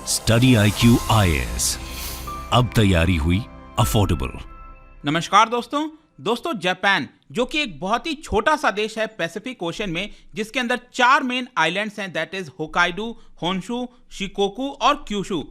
Study IQ IAS, अब तैयारी हुई अफोर्डेबल। नमस्कार दोस्तों, जापान जो कि एक बहुत ही छोटा सा देश है पैसिफिक ओशन में, जिसके अंदर 4 मेन आइलैंड्स हैं, that is Hokkaido, Honshu, Shikoku और क्यूशु।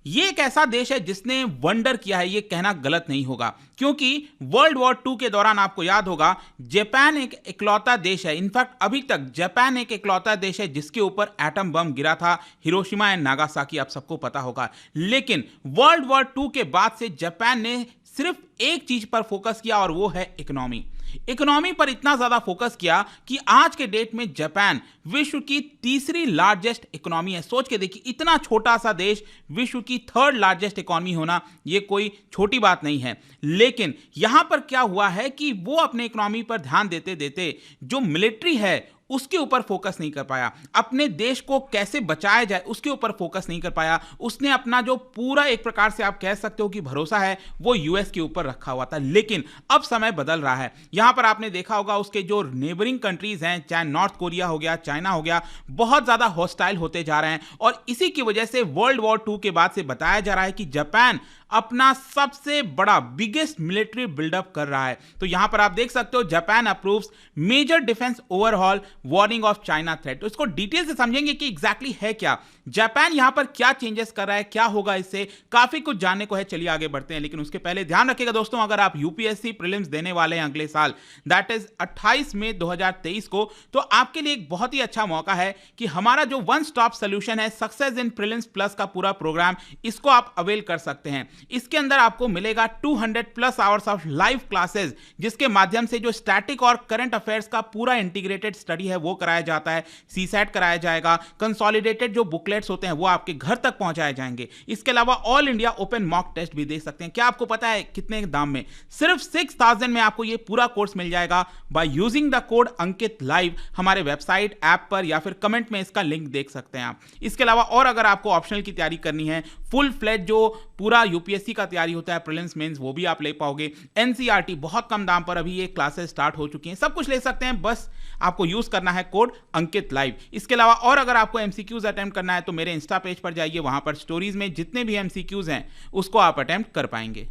ये एक ऐसा देश है जिसने वंडर किया है, ये कहना गलत नहीं होगा, क्योंकि वर्ल्ड वॉर 2 के दौरान आपको याद होगा जापान एक इकलौता देश है, इनफैक्ट अभी तक जापान एक इकलौता देश है जिसके ऊपर एटम बम गिरा था, हिरोशिमा एंड नागासाकी, आप सबको पता होगा। लेकिन वर्ल्ड वॉर 2 के बाद से जापान ने सिर्फ एक चीज पर फोकस किया और वो है इकोनॉमी पर इतना ज्यादा फोकस किया कि आज के डेट में जापान विश्व की तीसरी लार्जेस्ट इकोनॉमी है। सोच के देखिए, इतना छोटा सा देश विश्व की 3rd लार्जेस्ट इकोनॉमी होना ये कोई छोटी बात नहीं है। लेकिन यहां पर क्या हुआ है कि वो अपने इकोनॉमी पर ध्यान देते देते जो मिलिट्री है उसके ऊपर फोकस नहीं कर पाया, अपने देश को कैसे बचाया जाए उसके ऊपर फोकस नहीं कर पाया। उसने अपना जो पूरा एक प्रकार से आप कह सकते हो कि भरोसा है वो यूएस के ऊपर रखा हुआ था। लेकिन अब समय बदल रहा है। यहां पर आपने देखा होगा उसके जो नेबरिंग कंट्रीज हैं, चाहे नॉर्थ कोरिया हो गया, चाइना हो गया, बहुत ज्यादा हॉस्टाइल होते जा रहे हैं। और इसी की वजह से वर्ल्ड वॉर 2 के बाद से बताया जा रहा है कि जापान अपना सबसे बड़ा बिगेस्ट मिलिट्री बिल्डअप कर रहा है। तो यहां पर आप देख सकते हो, Japan approves major defence overhaul, warning of China threat. तो इसको डिटेल से समझेंगे कि एग्जैक्टली है क्या, जापान यहां पर क्या चेंजेस कर रहा है, क्या होगा इससे, काफी कुछ जानने को है। चलिए आगे बढ़ते हैं, लेकिन उसके पहले ध्यान रखिएगा दोस्तों, अगर आप यूपीएससी प्रीलिम्स देने वाले हैं अगले साल, दैट इज 28 मई 2023 को, तो आपके लिए एक बहुत ही अच्छा मौका है कि हमारा जो वन स्टॉप सोल्यूशन है सक्सेस इन प्रीलिम्स प्लस का पूरा प्रोग्राम, इसको आप अवेल कर सकते हैं। इसके अंदर आपको मिलेगा 200+ आवर्स ऑफ लाइव क्लासेस, जिसके माध्यम से जो स्टैटिक और करंट अफेयर्स का पूरा इंटीग्रेटेड स्टडी है वो कराया जाता है, सीसैट कराया जाएगा, कंसोलिडेटेड जो बुकलेट्स होते हैं वो आपके घर तक पहुंचाए जाएंगे। इसके अलावा all India open mock test भी दे सकते हैं। क्या आपको पता है कितने दाम में? सिर्फ 6000 में आपको ये पूरा कोर्स मिल जाएगा bye using the code Ankit live. हमारे वेबसाइट, ऐप पर या फिर कमेंट में इसका लिंक देख सकते हैं आप। इसके अलावा और अगर आपको ऑप्शनल की तैयारी करनी है, फुल फ्लेज जो पूरा यूपीएससी का तैयारी होता है, प्रीलिम्स मेंस, वो भी आप ले पाओगे। एनसीईआरटी बहुत कम दाम पर अभी ये क्लासेस स्टार्ट हो चुकी हैं, सब कुछ ले सकते हैं, बस आपको यूज करना है कोड अंकित लाइव। इसके अलावा और अगर आपको एमसीक्यूज अटेम्प्ट करना है तो मेरे इंस्टा पेज पर जाइए, वहां पर स्टोरीज में जितने भी एमसीक्यूज हैं उसको आप अटेम्प्ट कर पाएंगे।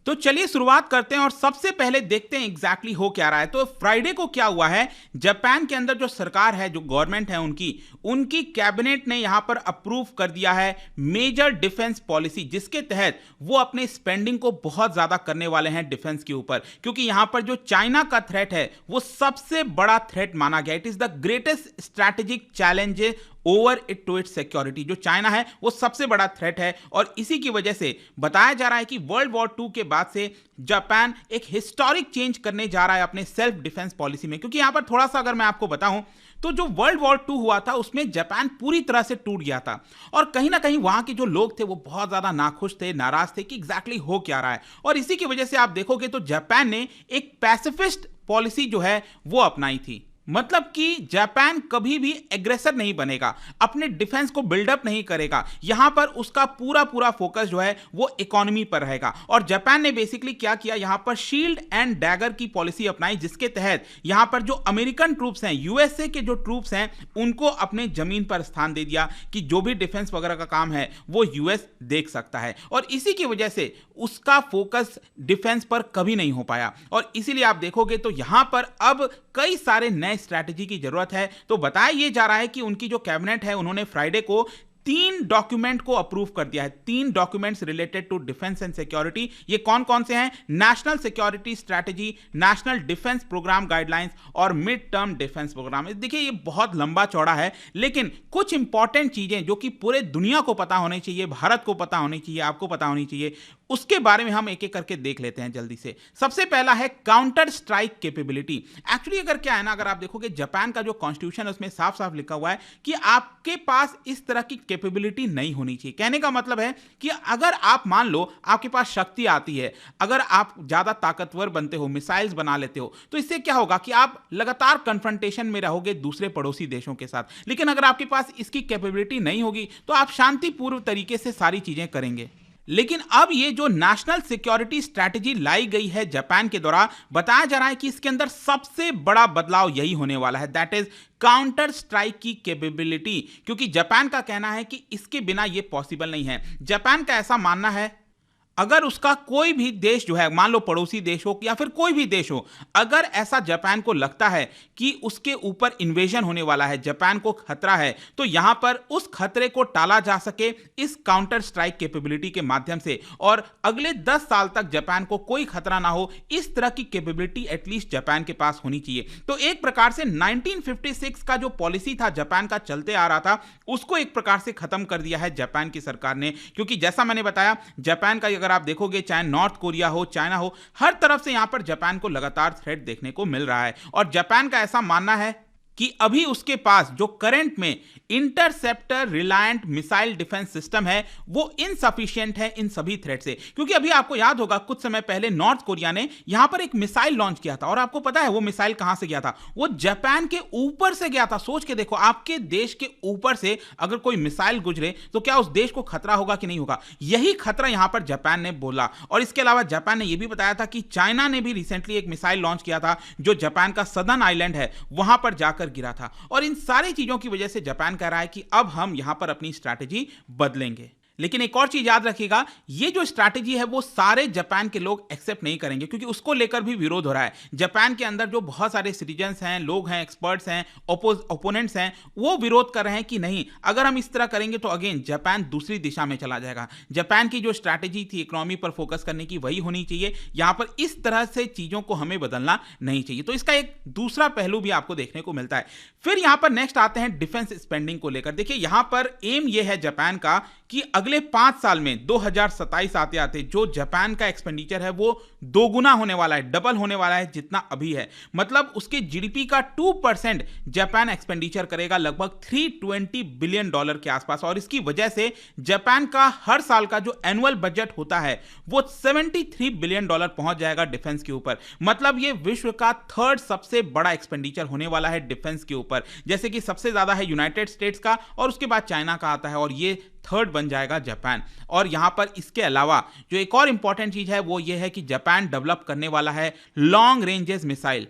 तो चलिए शुरुआत करते हैं और सबसे पहले देखते हैं एग्जैक्टली हो क्या रहा है। तो फ्राइडे को क्या हुआ है, जापान के अंदर जो सरकार है, जो गवर्नमेंट है उनकी कैबिनेट ने यहां पर अप्रूव कर दिया है मेजर डिफेंस पॉलिसी, जिसके तहत वो अपने स्पेंडिंग को बहुत ज्यादा करने वाले हैं डिफेंस के ऊपर, क्योंकि यहां पर जो चाइना का थ्रेट है वो सबसे बड़ा थ्रेट माना गया। It is the greatest strategic challenge over it to its security. जो चाइना है वो सबसे बड़ा थ्रेट है, और इसी की वजह से बताया जा रहा है कि वर्ल्ड वॉर 2 के बाद से जापान एक हिस्टोरिक चेंज करने जा रहा है अपने सेल्फ डिफेंस पॉलिसी में। क्योंकि यहां पर थोड़ा सा अगर मैं आपको बताऊं तो जो वर्ल्ड वॉर 2 हुआ था उसमें जापान पूरी तरह से टूट गया था, और कहीं ना कहीं वहां के जो लोग थे वो बहुत ज्यादा नाखुश थे, नाराज थे कि एग्जैक्टली हो क्या रहा है। और इसी की वजह से आप देखोगे तो जापान ने एक पैसिफिस्ट पॉलिसी जो है वो अपनाई थी। मतलब कि जापान कभी भी एग्रेसर नहीं बनेगा, अपने डिफेंस को बिल्डअप नहीं करेगा, यहां पर उसका पूरा फोकस जो है वो इकोनॉमी पर रहेगा। और जापान ने बेसिकली क्या किया, यहां पर शील्ड एंड डैगर की पॉलिसी अपनाई, जिसके तहत यहां पर जो अमेरिकन ट्रूप्स हैं, यूएसए के जो ट्रूप्स हैं, उनको अपने जमीन पर स्थान दे दिया कि जो भी डिफेंस वगैरह का काम है वो यूएस देख सकता है। और इसी की वजह से उसका फोकस डिफेंस पर कभी नहीं हो पाया, और इसीलिए आप देखोगे तो यहां पर अब कई सारे नए स्ट्रैटेजी की जरूरत है। तो बताया यह जा रहा है कि उनकी जो कैबिनेट है उन्होंने फ्राइडे को 3 डॉक्यूमेंट को अप्रूव कर दिया है, 3 documents related to defence and security. ये कौन कौन से हैं? National security strategy, national defence programme guidelines और मिड टर्म डिफेंस प्रोग्राम। देखिए ये बहुत लंबा चौड़ा है, लेकिन कुछ इंपॉर्टेंट चीजें जो कि पूरे दुनिया को पता होनी चाहिए, भारत को पता होनी चाहिए, आपको पता होनी चाहिए, उसके बारे में हम एक एक करके देख लेते हैं जल्दी से। सबसे पहला है काउंटर स्ट्राइक कैपेबिलिटी। एक्चुअली अगर क्या है ना, अगर आप देखोगे जापान का जो कॉन्स्टिट्यूशन है उसमें साफ साफ लिखा हुआ है कि आपके पास इस तरह की कैपेबिलिटी नहीं होनी चाहिए। कहने का मतलब है कि अगर आप मान लो आपके पास शक्ति आती है, अगर आप ज्यादा ताकतवर बनते हो, मिसाइल्स बना लेते हो, तो इससे क्या होगा कि आप लगातार कन्फ्रंटेशन में रहोगे दूसरे पड़ोसी देशों के साथ। लेकिन अगर आपके पास इसकी कैपेबिलिटी नहीं होगी तो आप शांतिपूर्व तरीके से सारी चीजें करेंगे। लेकिन अब ये जो नेशनल सिक्योरिटी स्ट्रैटेजी लाई गई है जापान के द्वारा, बताया जा रहा है कि इसके अंदर सबसे बड़ा बदलाव यही होने वाला है, दैट इज काउंटर स्ट्राइक की कैपेबिलिटी। क्योंकि जापान का कहना है कि इसके बिना ये पॉसिबल नहीं है। जापान का ऐसा मानना है अगर उसका कोई भी देश जो है, मान लो पड़ोसी देश हो या फिर कोई भी देश हो, अगर ऐसा जापान को लगता है कि उसके ऊपर इन्वेजन होने वाला है, जापान को खतरा है, तो यहां पर उस खतरे को टाला जा सके इस काउंटर स्ट्राइक कैपेबिलिटी के माध्यम से, और अगले 10 साल तक जापान को कोई खतरा ना हो, इस तरह की कैपेबिलिटी एटलीस्ट जापान के पास होनी चाहिए। तो एक प्रकार से 1956 का जो पॉलिसी था जापान का चलते आ रहा था, उसको एक प्रकार से खत्म कर दिया है जापान की सरकार ने। क्योंकि जैसा मैंने बताया, जापान का अगर आप देखोगे, चाहे नॉर्थ कोरिया हो, चाइना हो, हर तरफ से यहां पर जापान को लगातार थ्रेट देखने को मिल रहा है। और जापान का ऐसा मानना है कि अभी उसके पास जो करंट में interceptor reliant missile defence system है, वो इनसफिशिएंट है इन सभी थ्रेट से। क्योंकि अभी आपको याद होगा, कुछ समय पहले नॉर्थ कोरिया ने यहां पर एक मिसाइल लॉन्च किया था, और आपको पता है वो मिसाइल कहां से गया था? वो जापान के ऊपर से गया था। सोच के देखो, आपके देश के ऊपर से अगर कोई मिसाइल गुजरे तो क्या उस देश को खतरा होगा कि नहीं होगा? यही खतरा यहां पर जापान ने बोला। और इसके अलावा जापान ने यह भी बताया था कि चाइना ने भी रिसेंटली एक मिसाइल लॉन्च किया था, जो जापान का सदर्न आइलैंड है वहां पर जाकर गिरा था। और इन सारी चीजों की वजह से जापान कह रहा है कि अब हम यहां पर अपनी स्ट्रैटेजी बदलेंगे। लेकिन एक और चीज याद रखिएगा, ये जो स्ट्रैटेजी है वो सारे जापान के लोग एक्सेप्ट नहीं करेंगे, क्योंकि उसको लेकर भी विरोध हो रहा है। जापान के अंदर जो बहुत सारे सिटीजन्स हैं, लोग हैं, एक्सपर्ट्स हैं, ओपोनेंट्स हैं, वो विरोध कर रहे हैं कि नहीं, अगर हम इस तरह करेंगे तो अगेन जापान दूसरी दिशा में चला जाएगा। जापान की जो स्ट्रैटेजी थी इकोनॉमी पर फोकस करने की, वही होनी चाहिए। यहां पर इस तरह से चीजों को हमें बदलना नहीं चाहिए। तो इसका एक दूसरा पहलू भी आपको देखने को मिलता है। फिर यहां पर नेक्स्ट आते हैं डिफेंस स्पेंडिंग को लेकर। देखिए, यहां पर एम यह है जापान का कि अगले 5 साल में 2027 आते आते जो जापान का एक्सपेंडिचर है वो दोगुना होने वाला है, डबल होने वाला है जितना अभी है। मतलब उसके जीडीपी का 2% जापान एक्सपेंडिचर करेगा, लगभग $320 बिलियन के आसपास। और इसकी वजह से जापान का हर साल का जो एनुअल बजट होता है वो $73 बिलियन पहुंच जाएगा डिफेंस के ऊपर। मतलब ये विश्व का 3rd सबसे बड़ा एक्सपेंडिचर होने वाला है डिफेंस के ऊपर। जैसे कि सबसे ज्यादा है यूनाइटेड स्टेट्स का, और उसके बाद चाइना का आता है, और ये 3rd बन जाएगा जापान। और यहां पर इसके अलावा जो एक और इंपॉर्टेंट चीज है वो ये है कि जापान डेवलप करने वाला है लॉन्ग रेंजेस मिसाइल।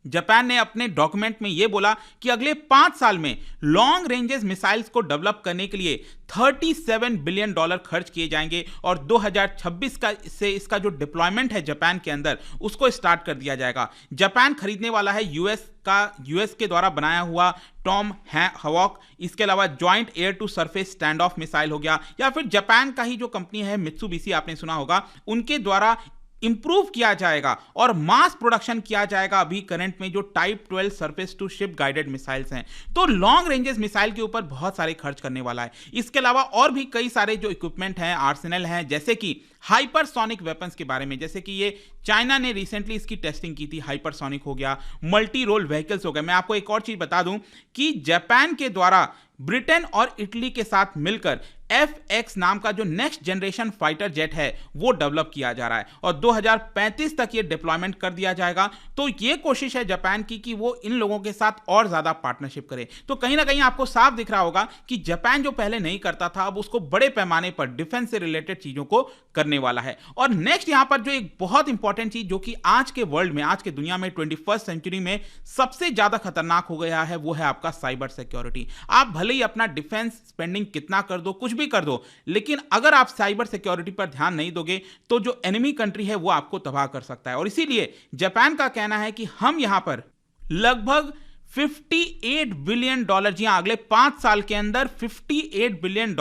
जापान ने अपने डॉक्यूमेंट में यह बोला कि अगले 5 साल में लॉन्ग रेंजेस मिसाइल्स को डेवलप करने के लिए $37 बिलियन खर्च किए जाएंगे, और 2026 से इसका जो डिप्लॉयमेंट है जापान के अंदर उसको स्टार्ट कर दिया जाएगा। जापान खरीदने वाला है यूएस के द्वारा बनाया हुआ टॉम हवॉक, इसके अलावा joint air to surface stand off missile हो गया, या फिर जापान का ही जो कंपनी है मित्सुबिशी, आपने सुना होगा, उनके द्वारा इंप्रूव किया जाएगा और मास प्रोडक्शन किया जाएगा अभी करंट में जो type 12 surface to ship guided missiles हैं। तो लॉन्ग रेंजेस मिसाइल के ऊपर बहुत सारे खर्च करने वाला है। इसके अलावा और भी कई सारे जो इक्विपमेंट हैं, आर्सेनल हैं, जैसे कि हाइपरसोनिक वेपन्स के बारे में, जैसे कि ये चाइना ने रिसेंटली इसकी टेस्टिंग की थी, हाइपरसोनिक हो गया, मल्टी रोल व्हीकल्स हो गए। मैं आपको एक और चीज बता दूं कि जापान के द्वारा ब्रिटेन और इटली के साथ मिलकर FX नाम का जो नेक्स्ट जनरेशन फाइटर जेट है वो डेवलप किया जा रहा है, और 2035 तक ये डिप्लॉयमेंट कर दिया जाएगा। तो ये कोशिश है जापान की कि वो इन लोगों के साथ और ज्यादा पार्टनरशिप करे। तो कहीं ना कहीं आपको साफ दिख रहा होगा कि जापान जो पहले नहीं करता था, अब उसको बड़े पैमाने पर डिफेंस से रिलेटेड चीजों को करने वाला है। और नेक्स्ट यहां पर जो एक बहुत इंपॉर्टेंट चीज जो कि आज के वर्ल्ड में, आज के दुनिया में 21st सेंचुरी में सबसे ज्यादा खतरनाक हो गया है, वो है आपका साइबर सिक्योरिटी। आप भले ही अपना डिफेंस स्पेंडिंग कितना कर दो, कुछ भी कर दो, लेकिन अगर आप साइबर सिक्योरिटी पर ध्यान नहीं दोगे तो जो एनिमी कंट्री है वो आपको तबाह कर सकता है। और इसीलिए जापान का कहना है कि हम यहां पर लगभग $58 बिलियन, जी हां, अगले 5 साल के अंदर $58 बिलियन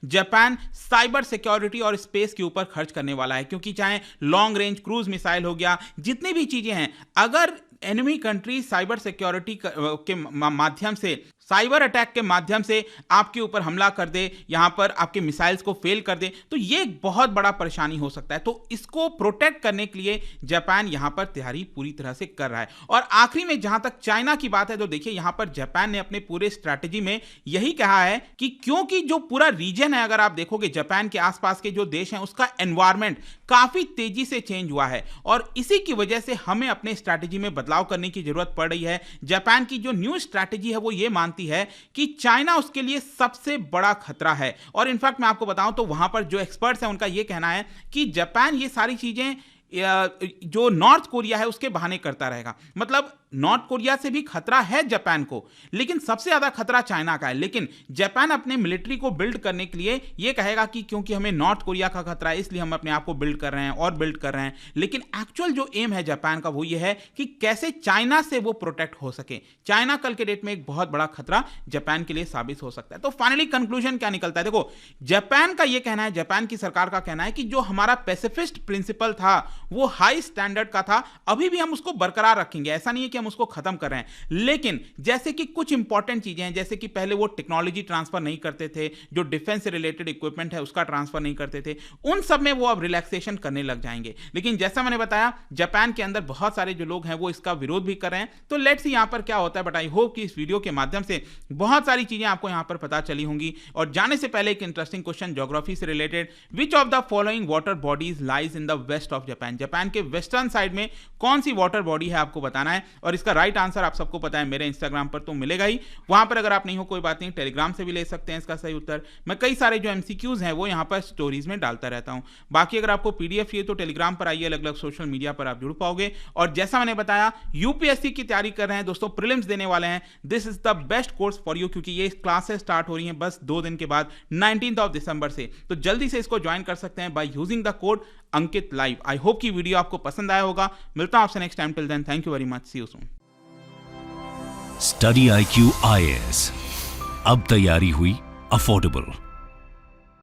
जापान साइबर सिक्योरिटी और स्पेस के ऊपर खर्च करने वाला है। क्योंकि चाहे लॉन्ग रेंज क्रूज मिसाइल हो गया, जितनी भी चीजें हैं, अगर एनिमी कंट्री साइबर सिक्योरिटी के माध्यम से, साइबर अटैक के माध्यम से आपके ऊपर हमला कर दे, यहां पर आपके मिसाइल्स को फेल कर दे, तो ये एक बहुत बड़ा परेशानी हो सकता है। तो इसको प्रोटेक्ट करने के लिए जापान यहां पर तैयारी पूरी तरह से कर रहा है। और आखिरी में जहां तक चाइना की बात है, तो देखिए यहां पर जापान ने अपने पूरे स्ट्रैटेजी में यही कहा है कि क्योंकि जो पूरा रीजन है, अगर आप देखोगे जापान के आसपास के जो देश हैं, उसका एनवायरमेंट काफी तेजी से चेंज हुआ है, और इसी की वजह से हमें अपने स्ट्रैटेजी में बदलाव करने की जरूरत पड़ रही है। जापान की जो न्यू स्ट्रैटेजी है वो ये मानती मानती है कि चाइना उसके लिए सबसे बड़ा खतरा है। और इनफैक्ट मैं आपको बताऊं तो वहां पर जो एक्सपर्ट्स हैं उनका यह कहना है कि जापान ये सारी चीजें जो नॉर्थ कोरिया है उसके बहाने करता रहेगा। मतलब नॉर्थ कोरिया से भी खतरा है जापान को, लेकिन सबसे ज्यादा खतरा चाइना का है। लेकिन जापान अपने मिलिट्री को बिल्ड करने के लिए यह कहेगा कि क्योंकि हमें नॉर्थ कोरिया का खतरा है इसलिए हम अपने आप को बिल्ड कर रहे हैं और बिल्ड कर रहे हैं। लेकिन एक्चुअल जो एम है जापान का वो ये है कि कैसे चाइना से वो प्रोटेक्ट हो सके। चाइना कल के डेट में एक बहुत बड़ा खतरा जापान के लिए साबित हो सकता है। तो फाइनली कंक्लूजन क्या निकलता है? देखो, जापान का यह कहना है, जापान की सरकार का कहना है कि जो हमारा पैसिफिस्ट प्रिंसिपल था वो हाई स्टैंडर्ड का था, अभी भी हम उसको बरकरार रखेंगे। ऐसा नहीं है कि हम उसको खत्म कर रहे हैं, लेकिन जैसे कि कुछ इंपॉर्टेंट चीजें हैं, जैसे कि पहले वो टेक्नोलॉजी ट्रांसफर नहीं करते थे, जो डिफेंस से रिलेटेड इक्विपमेंट है उसका ट्रांसफर नहीं करते थे, उन सब में वो अब रिलैक्सेशन करने लग जाएंगे। लेकिन जैसा मैंने बताया, जापान के अंदर बहुत सारे जो लोग हैं वो इसका विरोध भी कर रहे हैं। तो लेट्स सी यहां पर क्या होता है। बट आई होप कि इस वीडियो के माध्यम से बहुत सारी चीजें आपको यहां पर पता चली होंगी। और जाने से पहले एक इंटरेस्टिंग क्वेश्चन ज्योग्राफी से related, which of the following water bodies lies in the west of Japan? Japan के वेस्टर्न साइड में कौन सी वाटर बॉडी है आपको बताना है। और इसका राइट आंसर आप सबको पता है, मेरे इंस्टाग्राम पर तो मिलेगा ही। वहां पर अगर आप नहीं हो कोई बात नहीं, टेलीग्राम से भी ले सकते हैं इसका सही उत्तर। मैं कई सारे जो एमसीक्यूज हैं वो यहां पर स्टोरीज में डालता रहता हूं। बाकी अगर आपको पीडीएफ चाहिए तो टेलीग्राम पर आइए, अलग अलग सोशल मीडिया पर आप जुड़ पाओगे। और जैसा मैंने बताया, यूपीएससी की तैयारी कर रहे हैं दोस्तों, प्रीलिम्स देने वाले हैं, this is the best course for you, क्योंकि ये क्लासेस स्टार्ट हो रही हैं बस 2 दिन के बाद 19 दिसंबर से। तो जल्दी से इसको ज्वाइन कर सकते हैं by using the code Ankit live. I hope कि वीडियो आपको पसंद आया होगा। मिलता हूं आपसे next time. Till then, thank you very much, see you soon. Study IQ IAS, अब तैयारी हुई अफोर्डेबल।